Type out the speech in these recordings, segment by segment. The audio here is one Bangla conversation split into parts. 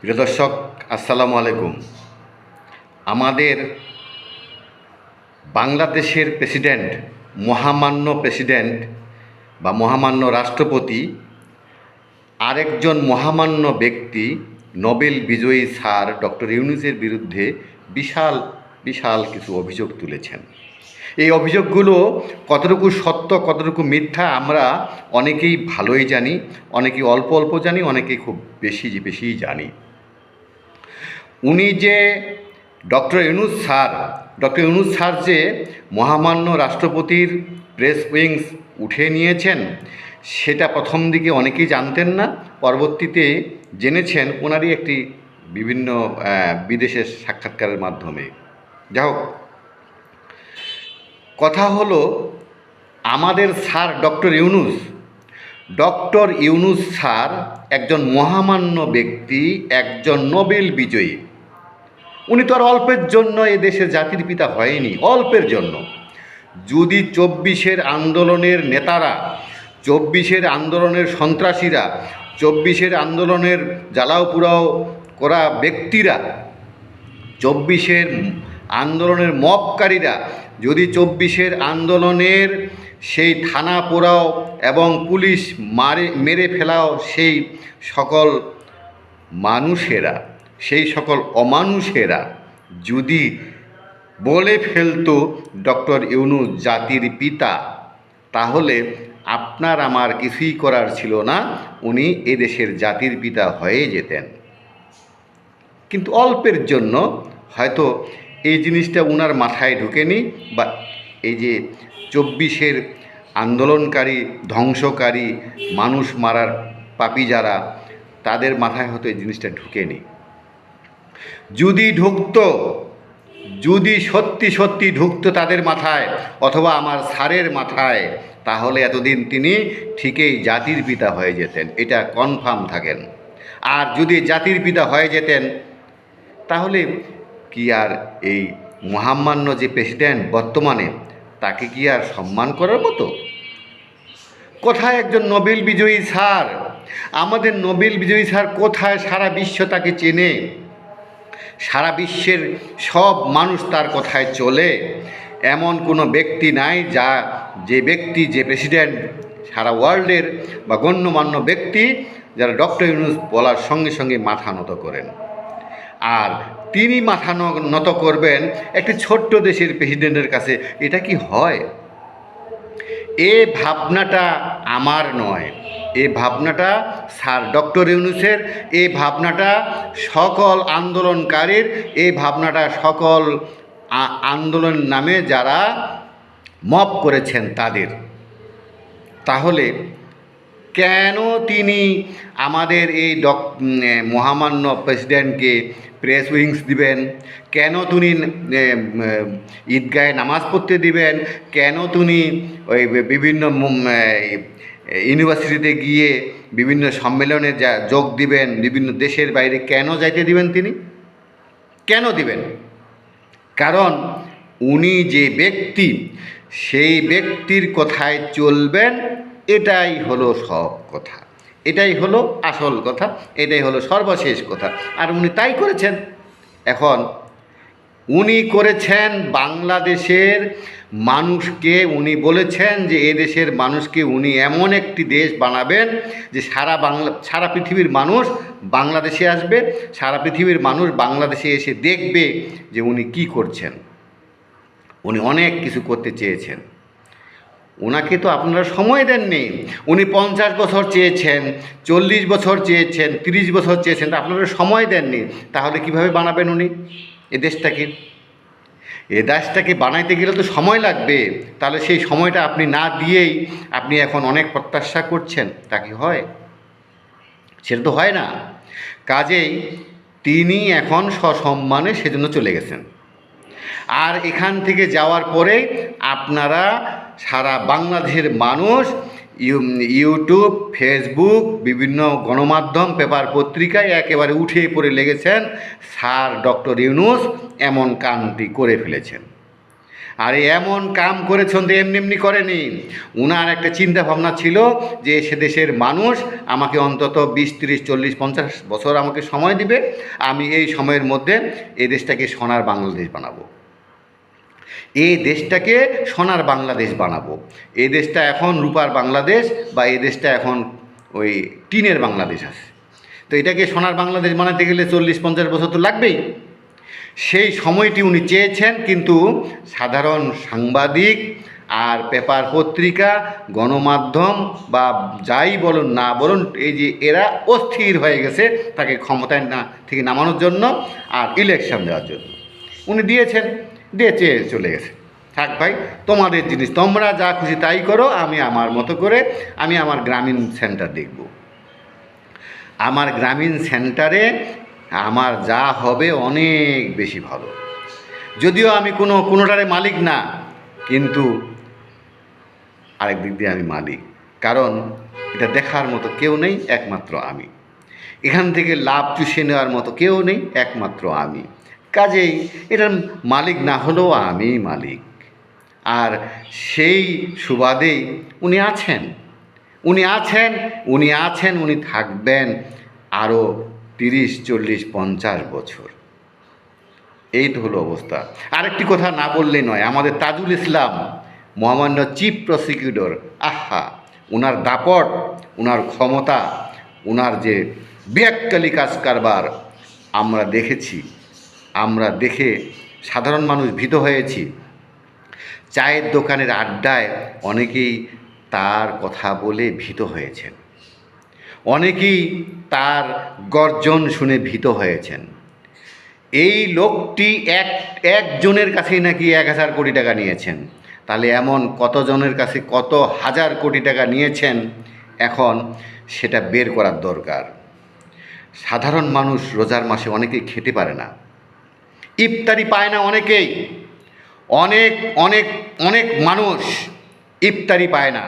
প্রিয় দর্শক, আসসালামু আলাইকুম। আমাদের বাংলাদেশের প্রেসিডেন্ট, মহামান্য প্রেসিডেন্ট বা মহামান্য রাষ্ট্রপতি আরেকজন মহামান্য ব্যক্তি নোবেল বিজয়ী স্যার ডক্টর ইউনূসের বিরুদ্ধে বিশাল বিশাল কিছু অভিযোগ তুলেছেন। এই অভিযোগগুলো কতটুকু সত্য কতটুকু মিথ্যা আমরা অনেকেই ভালোই জানি, অনেকেই অল্প অল্প জানি, অনেকেই খুব বেশিই জানি। উনি যে ডক্টর ইউনূস স্যার যে মহামান্য রাষ্ট্রপতির প্রেস উইংস উঠে নিয়েছেন, সেটা প্রথম দিকে অনেকেই জানতেন না, পরবর্তীতে জেনেছেন ওনারই একটি বিভিন্ন বিদেশের সাক্ষাৎকারের মাধ্যমে। যাই হোক, কথা হলো আমাদের স্যার ডক্টর ইউনূস স্যার একজন মহামান্য ব্যক্তি, একজন নোবেল বিজয়ী। উনি তো আর অল্পের জন্য এ দেশের জাতির পিতা হয়নি, অল্পের জন্য। যদি 24-এর আন্দোলনের নেতারা, 24-এর আন্দোলনের সন্ত্রাসীরা, 24-এর আন্দোলনের জ্বালাও পুরাও করা ব্যক্তিরা, 24-এর আন্দোলনের মবকারীরা যদি 24-এর আন্দোলনের সেই থানা পোড়াও এবং পুলিশ মেরে ফেলাও সেই সকল মানুষেরা, সেই সকল অমানুষেরা যদি বলে ফেলতো ডক্টর ইউনূস জাতির পিতা, তাহলে আপনার আমার কিছুই করার ছিল না, উনি এদেশের জাতির পিতা হয়ে যেতেন। কিন্তু অল্পের জন্য হয়তো এই জিনিসটা ওনার মাথায় ঢুকেনি, বা এই যে 24-এর আন্দোলনকারী, ধ্বংসকারী, মানুষ মারার পাপী যারা, তাদের মাথায় হয়তো এই জিনিসটা ঢুকেনি। যদি ঢুকতো, যদি সত্যি সত্যি ঢুকতো তাদের মাথায় অথবা আমার স্যারের মাথায়, তাহলে এতদিন তিনি ঠিকই জাতির পিতা হয়ে যেতেন, এটা কনফার্ম থাকেন। আর যদি জাতির পিতা হয়ে যেতেন, তাহলে কি আর এই মহামান্য যে প্রেসিডেন্ট বর্তমানে, তাকে কি আর সম্মান করার মতো? কোথায় একজন নোবেল বিজয়ী স্যার? আমাদের নোবেল বিজয়ী স্যার কোথায়? সারা বিশ্ব তাকে চেনে, সারা বিশ্বের সব মানুষ তার কথায় চলে। এমন কোনো ব্যক্তি নাই যে ব্যক্তি, যে প্রেসিডেন্ট সারা ওয়ার্ল্ডের বা গণ্যমান্য ব্যক্তি যারা ডক্টর ইউনূস বলার সঙ্গে সঙ্গে মাথা নত করেন। আর তিনি মাথা নত করবেন একটি ছোট্ট দেশের প্রেসিডেন্টের কাছে? এটা কি হয়? এ ভাবনাটা আমার নয়, এ ভাবনাটা স্যার ডক্টর ইউনূসের, এই ভাবনাটা সকল আন্দোলনকারীর, এই ভাবনাটা সকল আন্দোলন নামে যারা মব করেছেন তাদের। তাহলে কেন তিনি আমাদের এই মহামান্য প্রেসিডেন্টকে প্রেস উইংস দিবেন? কেন তিনি ঈদগাহে নামাজ পড়তে দিবেন? কেন তিনি ওই বিভিন্ন ইউনিভার্সিটিতে গিয়ে বিভিন্ন সম্মেলনে যোগ দিবেন? বিভিন্ন দেশের বাইরে কেন যাইতে দিবেন তিনি? কেন দিবেন? কারণ উনি যে ব্যক্তি, সেই ব্যক্তির কথায় চলবেন, এটাই হলো সব কথা, এটাই হলো আসল কথা, এটাই হলো সর্বশেষ কথা। আর উনি তাই করেছেন। এখন উনি করেছেন বাংলাদেশের মানুষকে, উনি বলেছেন যে এদেশের মানুষকে উনি এমন একটি দেশ বানাবেন যে সারা পৃথিবীর মানুষ বাংলাদেশে আসবে, সারা পৃথিবীর মানুষ বাংলাদেশে এসে দেখবে যে উনি কি করছেন। উনি অনেক কিছু করতে চেয়েছেন, ওনাকে তো আপনারা সময় দেননি। উনি 50 বছর চেয়েছেন, 40 বছর চেয়েছেন, 30 বছর চেয়েছেন, তা আপনারা সময় দেননি। তাহলে কিভাবে বানাবেন উনি এ দেশটাকে? এ দেশটাকে বানাইতে গেলে তো সময় লাগবে। তাহলে সেই সময়টা আপনি না দিয়েই আপনি এখন অনেক প্রত্যাশা করছেন, তা কি হয়? সেটা তো হয় না। কাজেই তিনি এখন সসম্মানে সেজন্য চলে গেছেন। আর এখান থেকে যাওয়ার পরে আপনারা সারা বাংলাদেশের মানুষ ইউটিউব, ফেসবুক, বিভিন্ন গণমাধ্যম, পেপার পত্রিকায় একেবারে উঠে পড়ে লেগেছেন স্যার ডক্টর ইউনূস এমন কাণ্ডটি করে ফেলেছেন। আর এমন কাম করেছেন তো এমনি এমনি করেনি। উনার একটা চিন্তা ভাবনা ছিল যে সে দেশের মানুষ আমাকে অন্তত 20, 30, 40, 50 বছর আমাকে সময় দিবে, আমি এই সময়ের মধ্যে এই দেশটাকে সোনার বাংলাদেশ বানাবো, এই দেশটাকে সোনার বাংলাদেশ বানাবো। এই দেশটা এখন রূপার বাংলাদেশ বা এই দেশটা এখন ওই টিনের বাংলাদেশ আছে। তো এটাকে সোনার বাংলাদেশ বানাতে গেলে 40-50 বছর তো লাগবেই। সেই সময়টি উনি চেয়েছেন, কিন্তু সাধারণ সাংবাদিক আর পেপার পত্রিকা গণমাধ্যম বা যাই বলুন না বলুন, এই যে এরা অস্থির হয়ে গেছে তাকে ক্ষমতায় না থেকে নামানোর জন্য আর ইলেকশন দেওয়ার জন্য। উনি দিয়েছেন, দিয়ে চেয়ে চলে গেছে, থাক ভাই তোমাদের জিনিস, তোমরা যা খুশি তাই করো, আমি আমার মতো করে আমি আমার গ্রামীণ সেন্টার দেখব। আমার গ্রামীণ সেন্টারে আমার যা হবে অনেক বেশি ভালো। যদিও আমি কোনোটারে মালিক না, কিন্তু আরেক দিক দিয়ে আমি মালিক, কারণ এটা দেখার মতো কেউ নেই, একমাত্র আমি। এখান থেকে লাভ চুষে নেওয়ার মতো কেউ নেই, একমাত্র আমি। কাজেই এটার মালিক না হলেও আমি মালিক। আর সেই সুবাদেই উনি আছেন, উনি থাকবেন আরও 30, 40, 50 বছর। এই তো হলো অবস্থা। আরেকটি কথা না বললেই নয়, আমাদের তাজুল ইসলাম মহামান্য চিফ প্রসিকিউটর, আহা, ওনার দাপট, ওনার ক্ষমতা, ওনার যে বিয়াক্কালি কাজ কারবার আমরা দেখেছি, আমরা দেখে সাধারণ মানুষ ভীত হয়েছি। চায়ের দোকানের আড্ডায় অনেকেই তার কথা বলে ভীত হয়েছেন, অনেকেই তার গর্জন শুনে ভীত হয়েছেন। এই লোকটি একজনের কাছেই নাকি 1000 কোটি টাকা নিয়েছেন, তাহলে এমন কতজনের কাছে কত হাজার কোটি টাকা নিয়েছেন, এখন সেটা বের করার দরকার। সাধারণ মানুষ রোজার মাসে অনেকেই খেতে পারে না, ইফতারি পায় না অনেকেই, অনেক অনেক অনেক মানুষ ইফতারি পায় না।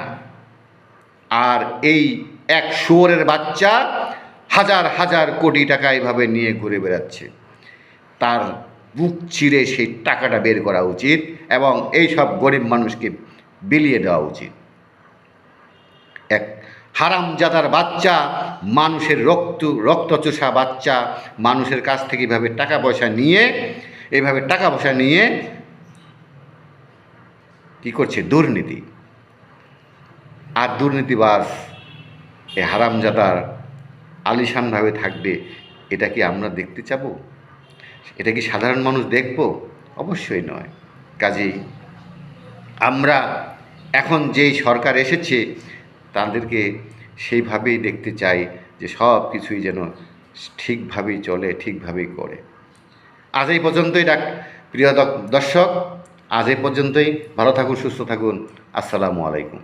আর এই এক শুয়োরের বাচ্চা হাজার হাজার কোটি টাকা এভাবে নিয়ে ঘুরে বেড়াচ্ছে। তার বুক চিরে সেই টাকাটা বের করা উচিত এবং এই সব গরিব মানুষকে বিলিয়ে দেওয়া উচিত। এক হারামজাদার বাচ্চা, মানুষের রক্তচোষা বাচ্চা, মানুষের কাছ থেকে এইভাবে টাকা পয়সা নিয়ে কী করছে? দুর্নীতি। আর দুর্নীতিবাজ এই হারামজাদার আলিশানভাবে থাকবে, এটা কি আমরা দেখতে চাবো? এটা কি সাধারণ মানুষ দেখব? অবশ্যই নয়। কাজেই আমরা এখন যেই সরকার এসেছে তাদেরকে সেইভাবেই দেখতে চাই যে সব কিছুই যেন ঠিকভাবেই চলে, ঠিকভাবেই করে। আজ এই পর্যন্তই প্রিয় দর্শক, আজ এই পর্যন্তই। ভালো থাকুন, সুস্থ থাকুন। আসসালামু আলাইকুম।